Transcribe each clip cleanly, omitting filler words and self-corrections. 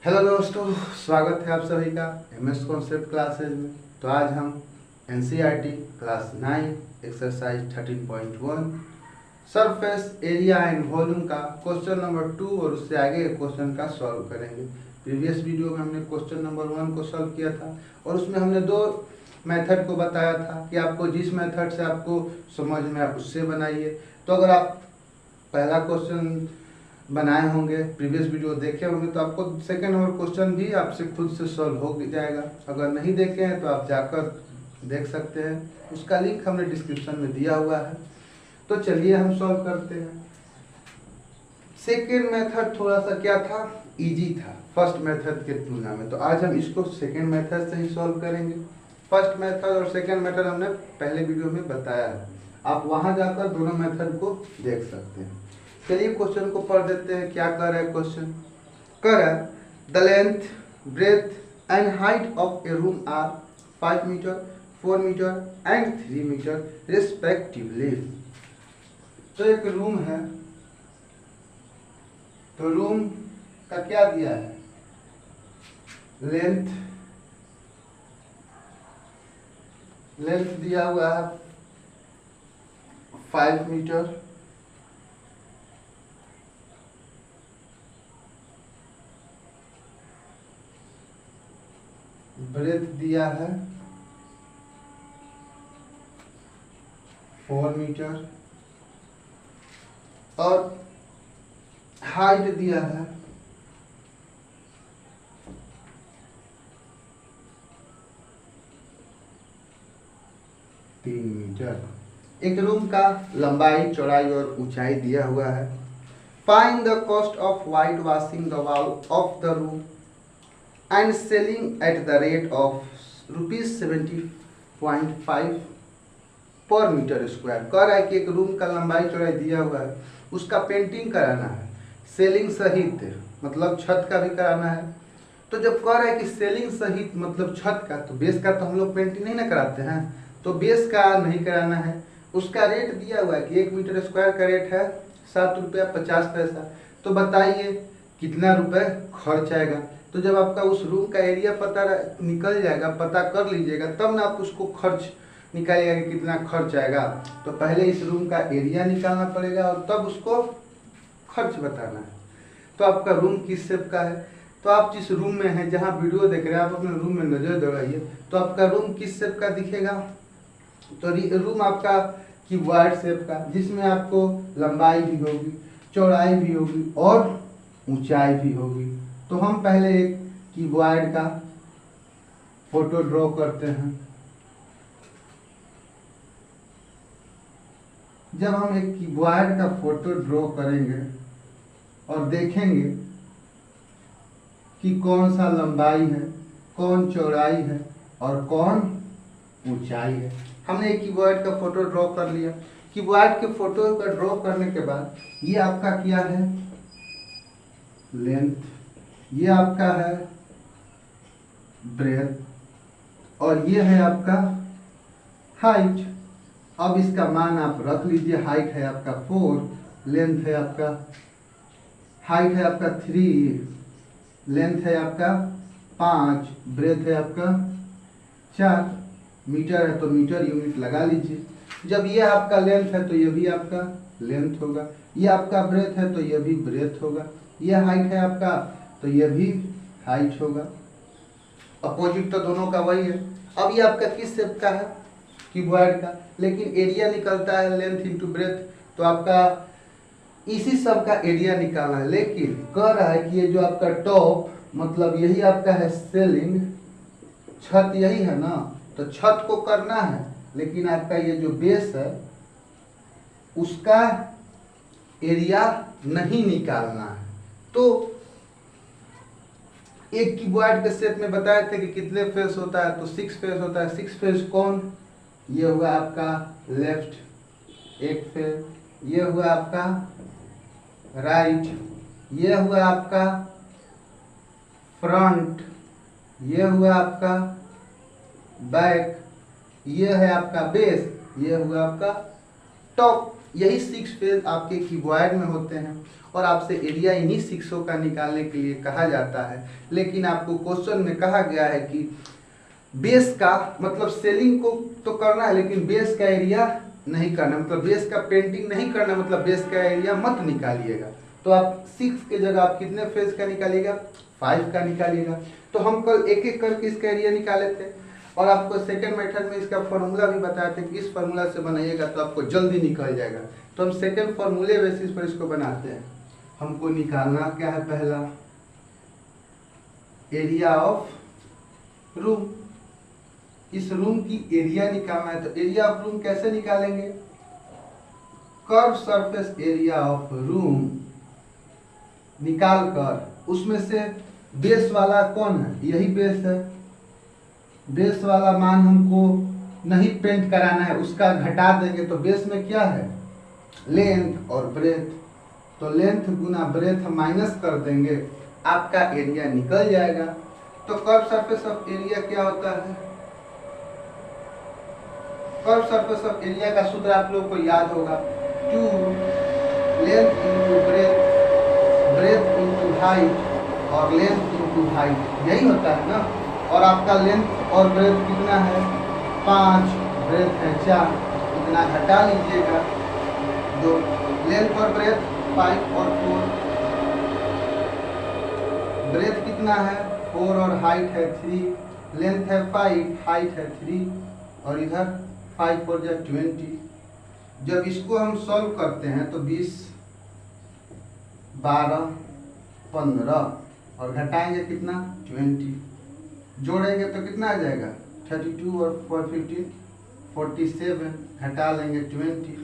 Hello दोस्तों, स्वागत है आप सभी का एमएस कॉन्सेप्ट क्लासेज में। तो आज हम NCERT class 9 exercise 13.1 surface area and volume का क्वेश्चन नंबर 2 और उससे आगे के क्वेश्चन का सॉल्व करेंगे। प्रीवियस वीडियो में हमने क्वेश्चन नंबर 1 को सॉल्व किया था और उसमें हमने दो मेथड को बताया था कि आपको जिस मेथड से आपको समझ में आप उससे बनाइए। तो अगर आप पहला क्वेश्चन बनाए होंगे, प्रीवियस वीडियो देखे होंगे, तो आपको सेकंड नंबर क्वेश्चन भी आपसे खुद से सॉल्व हो जाएगा। अगर नहीं देखे हैं तो आप जाकर देख सकते हैं, उसका लिंक हमने डिस्क्रिप्शन में दिया हुआ है। तो चलिए हम सॉल्व करते हैं। सेकेंड मेथड थोड़ा सा क्या था, इजी था फर्स्ट मेथड के तुलना में। तो आज हम इसको सेकेंड मेथड से ही सॉल्व करेंगे। फर्स्ट मेथड और सेकेंड मेथड हमने पहले वीडियो में बताया है, आप वहां जाकर दोनों मेथड को देख सकते हैं। चलिए क्वेश्चन को पढ़ देते हैं। क्या कर रहा है क्वेश्चन? कर रहा है the length, breadth and height of a room are 5 metre, 4 metre and 3 metre respectively. तो एक रूम है, तो रूम का क्या दिया है? लेंथ दिया हुआ है 5 मीटर, ब्रेथ दिया है 4 मीटर और हाइट दिया है 3 मीटर। एक रूम का लंबाई, चौड़ाई और ऊंचाई दिया हुआ है। Find the cost of white washing the wall of the room and selling at the rate of ₹70.5 पर मीटर स्क्वायर। कह रहा है कि एक रूम का लंबाई चौड़ाई दिया हुआ है, उसका पेंटिंग कराना है, सेलिंग सहित, मतलब छत का भी कराना है। तो जब कह रहा है कि सेलिंग सहित मतलब छत का, तो बेस का तो हम लोग पेंटिंग नहीं ना कराते हैं, तो बेस का नहीं कराना है। उसका रेट दिया हुआ है कि 1 मीटर स्क्वायर का रेट है ₹7.50। तो बताइए कितना रुपए खर्च आएगा। तो जब आपका उस रूम का एरिया पता निकल जाएगा, पता कर लीजिएगा, तब ना आप उसको खर्च निकालिएगा कि कितना खर्च आएगा। तो पहले इस रूम का एरिया निकालना पड़ेगा और तब उसको खर्च बताना है। तो आपका रूम किस शेप का है? तो आप जिस रूम में हैं, जहाँ वीडियो देख रहे हैं, आप अपने रूम में नजर दौड़ाइए, तो आपका रूम किस शेप का दिखेगा? तो रूम आपका क्यूबॉइड शेप का, जिसमें आपको लंबाई भी होगी, चौड़ाई भी होगी और ऊंचाई भी होगी। तो हम पहले एक क्यूबॉइड का फोटो ड्रॉ करते हैं। जब हम एक क्यूबॉइड का फोटो ड्रॉ करेंगे और देखेंगे कि कौन सा लंबाई है, कौन चौड़ाई है और कौन ऊंचाई है। हमने एक क्यूबॉइड का फोटो ड्रॉ कर लिया। क्यूबॉइड के फोटो का ड्रॉ करने के बाद ये आपका क्या है? लेंथ, ये आपका है ब्रेथ और ये है आपका हाइट। अब इसका मान आप रख लीजिए। हाइट है आपका 4, लेंथ है आपका, हाइट है आपका 3, लेंथ है आपका 5, ब्रेथ है आपका 4, मीटर है तो मीटर यूनिट लगा लीजिए। जब ये आपका लेंथ है तो ये भी आपका लेंथ होगा, ये आपका ब्रेथ है तो ये भी ब्रेथ होगा, ये हाइट है आपका तो ये भी हाइट होगा। अपोजिट तो दोनों का वही है। अब ये आपका किस शेप का है? क्यूबॉइड का, लेकिन एरिया निकलता है लेंथ इंटू ब्रेथ, तो आपका इसी सब का एरिया निकालना है। लेकिन कह रहा है कि ये जो आपका टॉप, मतलब यही आपका है सेलिंग, छत यही है ना, तो छत को करना है, लेकिन आपका ये जो बेस है उसका एरिया नहीं निकालना है। तो एक क्यूबॉइड के शेप में बताए थे कि कितने फेस होता है, तो 6 फेस होता है। 6 फेस कौन? ये हुआ आपका लेफ्ट एक फेस, ये हुआ आपका राइट, ये हुआ आपका फ्रंट, ये हुआ आपका बैक, ये है आपका बेस, ये हुआ आपका टॉप। यही 6 फेज आपके क्यूबॉइड में होते हैं। और आपसे एरिया इन्हीं शिक्षकों का निकालने के लिए कहा जाता है। लेकिन आपको क्वेश्चन में कहा गया है कि बेस का मतलब सेलिंग को तो करना है लेकिन बेस का एरिया नहीं करना, मतलब बेस का पेंटिंग नहीं करना, मतलब बेस का एरिया मत निकालिएगा। तो आप 6 के जगह आप कितने फेज का निकालिएगा, 5 का निकालिएगा। तो हम कल एक एक करके इसका एरिया निकाले थे और आपको सेकंड मेथड में इसका फॉर्मूला भी बताया था कि इस फॉर्मूला से बनाइएगा तो आपको जल्दी निकल जाएगा। तो हम सेकंड फॉर्मूले बेसिस पर इसको बनाते हैं। हमको निकालना क्या है, पहला एरिया ऑफ रूम। इस रूम की एरिया निकालना है। तो एरिया ऑफ रूम कैसे निकालेंगे, curve surface area of room निकाल कर उसमें से बेस वाला कौन है, यही बेस है। बेस वाला मान हमको नहीं पेंट कराना है, उसका घटा देंगे। तो बेस में क्या है, लेंथ और ब्रेथ। तो लेंथ गुना ब्रेथ माइनस कर देंगे, आपका एरिया निकल जाएगा। तो कर्व सरफेस ऑफ एरिया क्या होता है, कर्व सरफेस ऑफ एरिया का सूत्र आप लोगों को याद होगा, 2 length into breadth, breath into height और लेंथ इंटू हाइट, यही होता है ना। और आपका लेंथ और ब्रेथ कितना है, 5, ब्रेथ है 4, इतना घटा लीजिएगा। दो लेंथ और ब्रेथ 5 और 4, ब्रेथ कितना है 4 और हाइट है 3, लेंथ है 5, हाइट है 3 और इधर 5 4 जा 20। जब इसको हम सॉल्व करते हैं तो 20, 12, 15 और घटाएंगे कितना 20, जोड़ेंगे तो कितना आ जाएगा 32 और 4 15 47, घटा लेंगे 20,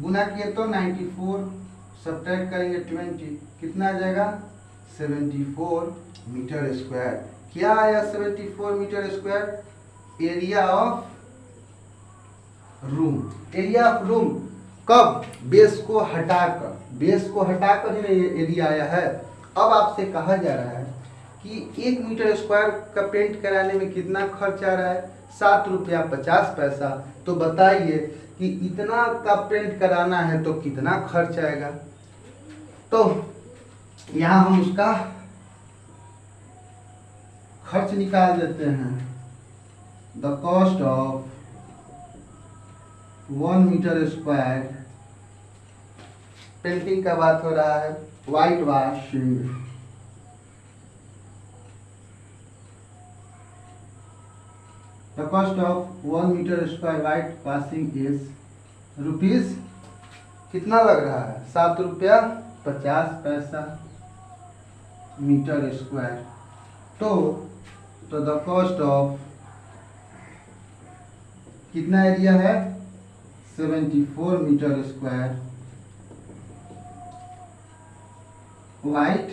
गुना किए तो 94, सब्ट्रैक्ट करेंगे 20, कितना आ जाएगा 74 मीटर स्क्वायर। क्या आया 74 metre square, area of room. Area of room कब, बेस को हटाकर, बेस को हटाकर ही एरिया आया है। अब आपसे कहा जा रहा है कि 1 मीटर स्क्वायर का पेंट कराने में कितना खर्च आ रहा है, 7 रुपया 50 पैसा। तो बताइए कि इतना का पेंट कराना है तो कितना खर्च आएगा। तो यहाँ हम उसका खर्च निकाल देते हैं। The cost of 1 metre square, painting का बात हो रहा है, white washing, the cost of 1 metre square white washing is rupees, कितना लग रहा है 7 रुपया 50 पैसा मीटर स्क्वायर। तो द कॉस्ट ऑफ कितना एरिया है 74 metre square white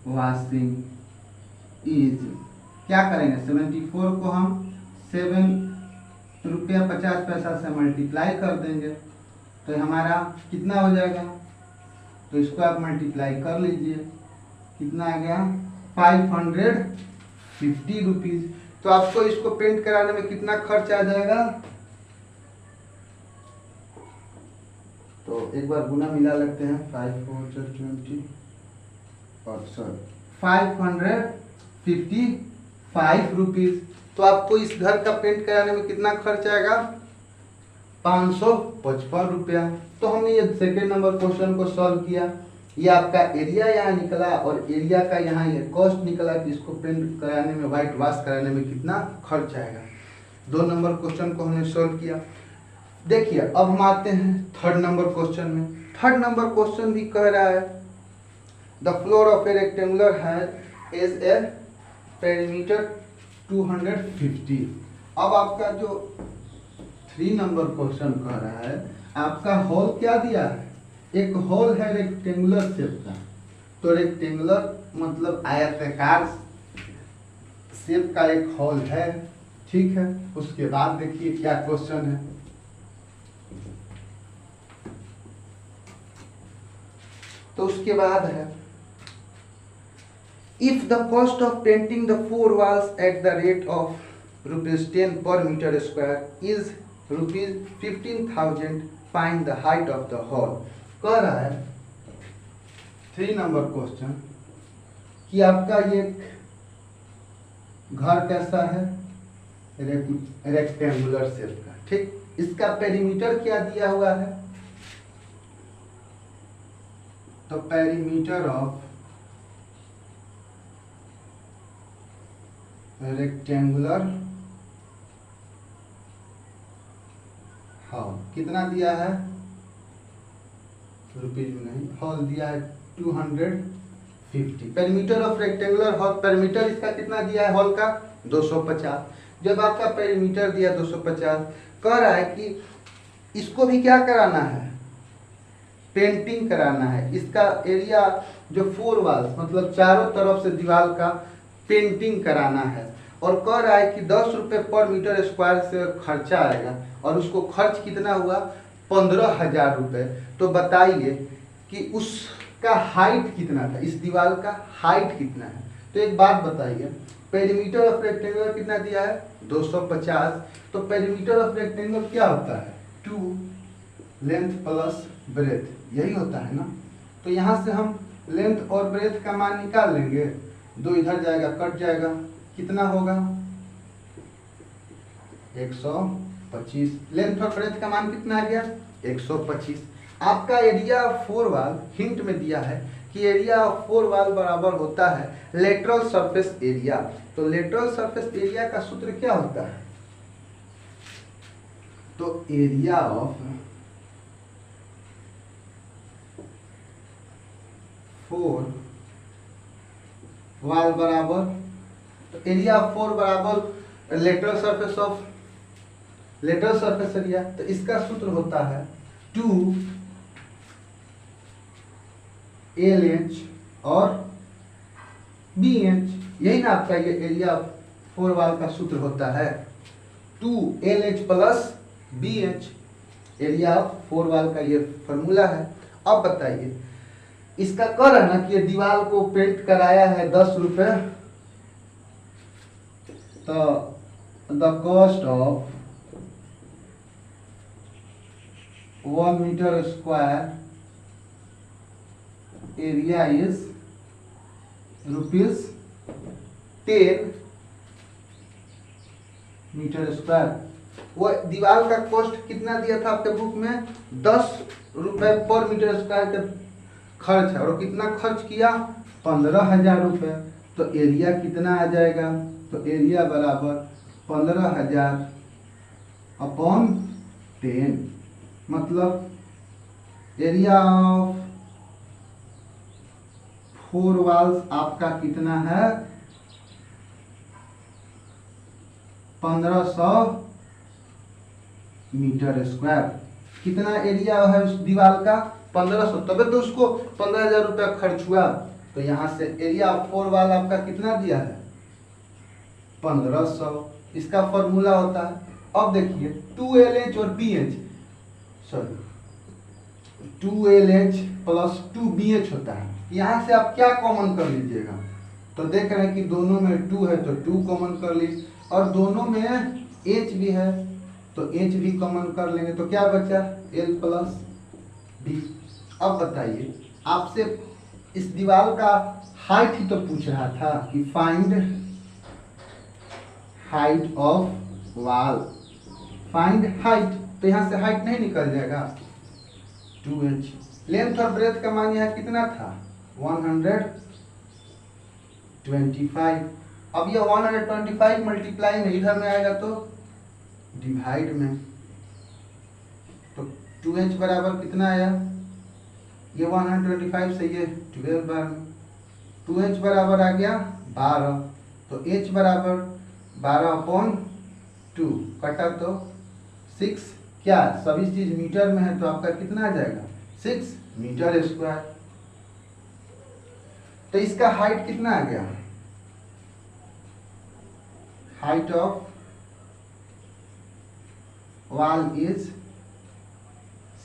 washing is, क्या करेंगे 74 को हम 7 रुपया 50 पैसा से मल्टीप्लाई कर देंगे तो हमारा कितना हो जाएगा। तो इसको आप मल्टीप्लाई कर लीजिए, कितना आ गया 550 रुपीज। तो आपको इसको पेंट कराने में कितना खर्च आ जाएगा। तो एक बार गुना मिला लेते हैं, 5 4 20 और सॉरी 555 रुपीज। तो आपको इस घर का पेंट कराने में कितना खर्च आएगा 555 रुपया। तो हमने ये सेकेंड नंबर क्वेश्चन को सॉल्व किया। ये आपका एरिया यहाँ निकला और एरिया का यहाँ ये कॉस्ट निकला कि इसको पेंट कराने में, व्हाइट वॉश कराने में कितना खर्च आएगा। 2 नंबर क्वेश्चन को हमने सॉल्व किया। देखिए अब हम आते हैं थर्ड नंबर क्वेश्चन में। थर्ड नंबर क्वेश्चन भी कह रहा है the floor of A rectangular है इज ए पेरीमीटर 250। अब आपका जो 3 नंबर क्वेश्चन कह रहा है, आपका होल क्या दिया है, एक होल है रेक्टेंगुलर शेप का। तो रेक्टेंगुलर मतलब आयताकार शेप का एक होल है, ठीक है। उसके बाद देखिए क्या क्वेश्चन है। तो उसके बाद है if the cost of painting the 4 walls at the rate of ₹10 per meter square is ₹15,000, find the height of the hall. कह रहा है 3 नंबर क्वेश्चन कि आपका ये घर कैसा है, रेक्टेंगुलर शेप का, ठीक। इसका पेरीमीटर क्या दिया हुआ है, तो पेरीमीटर ऑफ रेक्टेंगुलर हॉल कितना दिया है, रुपीज में नहीं, हॉल दिया है 250। Perimeter of rectangular hall, perimeter इसका कितना दिया है हॉल का, 250। जब आपका पेरीमीटर दिया 250, कह रहा है कि इसको भी क्या कराना है, पेंटिंग कराना है। इसका एरिया जो 4 वॉल्स मतलब चारों तरफ से दीवार का पेंटिंग कराना है, और कह रहा है कि 10 रुपये पर मीटर स्क्वायर से खर्चा आएगा, और उसको खर्च कितना हुआ, 15,000 रुपये। तो बताइए कि उसका हाइट कितना था, इस दीवार का हाइट कितना है। तो एक बात बताइए, पेरीमीटर ऑफ रेक्टेंगल कितना दिया है, 250। तो पेरीमीटर ऑफ रेक्टेंगल क्या होता है, 2 लेंथ प्लस ब्रेथ, यही होता है ना। तो यहाँ से हम लेंथ और ब्रेथ का मान निकाल लेंगे, 2 इधर जाएगा कट जाएगा, कितना होगा 125। लेंथ और ब्रेथ का मान कितना आ गया 125। आपका एरिया ऑफ 4 वॉल हिंट में दिया है कि एरिया ऑफ 4 वॉल बराबर होता है लेटरल सरफेस एरिया। तो लेटरल सरफेस एरिया का सूत्र क्या होता है, तो एरिया ऑफ 4 वॉल बराबर, तो एरिया ऑफ 4 बराबर lateral surface of lateral surface area. तो इसका सूत्र होता है 2LH और BH, यही ना आपका ये एरिया ऑफ 4 वॉल का सूत्र होता है, 2LH plus BH, area of 4 wall का ये फॉर्मूला है। अब बताइए, इसका कह रहा है ना कि ये दीवार को पेंट कराया है 10 रुपये, तो the cost of 1 metre square area is ₹10 metre square. वो दीवार का कॉस्ट कितना दिया था आपके बुक में, 10 रुपये पर मीटर स्क्वायर का खर्च है, और कितना खर्च किया 15,000 रुपये। तो एरिया कितना आ जाएगा, तो एरिया बराबर 15,000 अपॉन 10, मतलब एरिया ऑफ 4 वॉल्स आपका कितना है 1500 मीटर स्क्वायर। कितना एरिया है उस दीवार का 1500, तबे तो उसको 15,000 रुपया खर्च हुआ। तो यहाँ से एरिया ऑफ 4 वॉल आपका कितना दिया है 1500, इसका फॉर्मूला होता है। अब देखिए 2LH और BH, sorry 2LH plus 2BH होता है। यहाँ से आप क्या कॉमन कर लीजिएगा, तो देख रहे हैं कि दोनों में 2 है तो 2 कॉमन कर लीजिए, और दोनों में H भी है तो H भी कॉमन कर लेंगे, तो क्या बचा L प्लस B। अब बताइए, आपसे इस दीवार का हाइट ही तो पूछ रहा था कि find height of wall, find height, तो यहाँ से हाइट नहीं निकल जाएगा 2H। लेंथ और ब्रेथ का मान यहाँ कितना था 125। अब ये 125 मल्टीप्लाई में इधर में आएगा तो डिवाइड में, तो 2H बराबर कितना आया, ये 125 से ये 12 बार में, 2H बराबर आ गया 12, तो H बराबर 12/2, कटा तो 6, क्या सभी चीज मीटर में है तो आपका कितना आ जाएगा 6 मीटर स्क्वायर। तो इसका हाइट कितना आ गया, height of wall is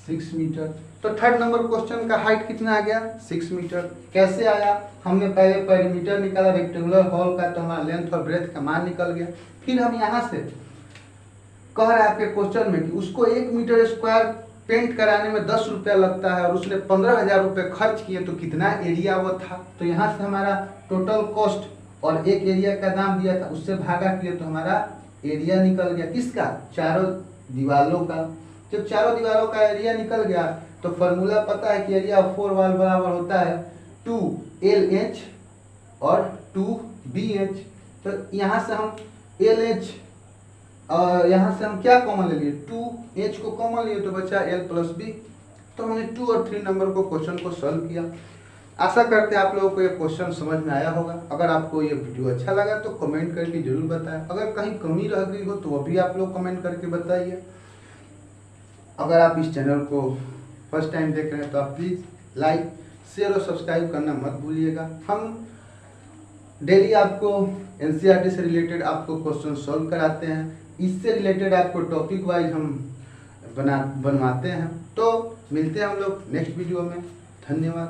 6 metre. तो थर्ड नंबर क्वेश्चन का हाइट कितना आ गया 6 मीटर। कैसे आया, हमने पहले पेरीमीटर निकाला रेक्टेंगुलर हॉल का, तो हमारा लेंथ और ब्रेथ का मान निकल गया। फिर हम यहाँ से कह रहा है आपके क्वेश्चन में कि उसको 1 मीटर स्क्वायर पेंट कराने में 10 रुपया लगता है और उसने 15,000 रुपये खर्च किए तो कितना एरिया वो था। तो यहाँ से हमारा टोटल कॉस्ट और एक एरिया का दाम दिया था उससे भागा किए तो हमारा एरिया निकल गया किसका, चारों दीवारों का। जब चारों दीवारों का एरिया निकल गया तो फॉर्मूला पता है कि एरिया ऑफ 4 वॉल बराबर होता है 2LH और 2BH। तो यहाँ से हम LH और यहाँ से हम क्या कॉमन ले लिए, 2H को कॉमन लिए तो बचा L प्लस B। तो हमने 2 और 3 नंबर को क्वेश्चन को सॉल्व किया। आशा करते हैं आप लोगों को ये क्वेश्चन समझ में आया होगा। अगर आपको ये वीडियो अच्छा लगा तो कमेंट करके जरूर बताएं। अगर कहीं कमी रह गई हो तो वो भी आप लोग कमेंट करके बताइए। अगर आप इस चैनल को फर्स्ट टाइम देख रहे हैं तो आप प्लीज़ लाइक शेयर और सब्सक्राइब करना मत भूलिएगा। हम डेली आपको NCERT से रिलेटेड आपको क्वेश्चन सॉल्व कराते हैं, इससे रिलेटेड आपको टॉपिक वाइज हम बनवाते हैं। तो मिलते हैं हम लोग नेक्स्ट वीडियो में। धन्यवाद।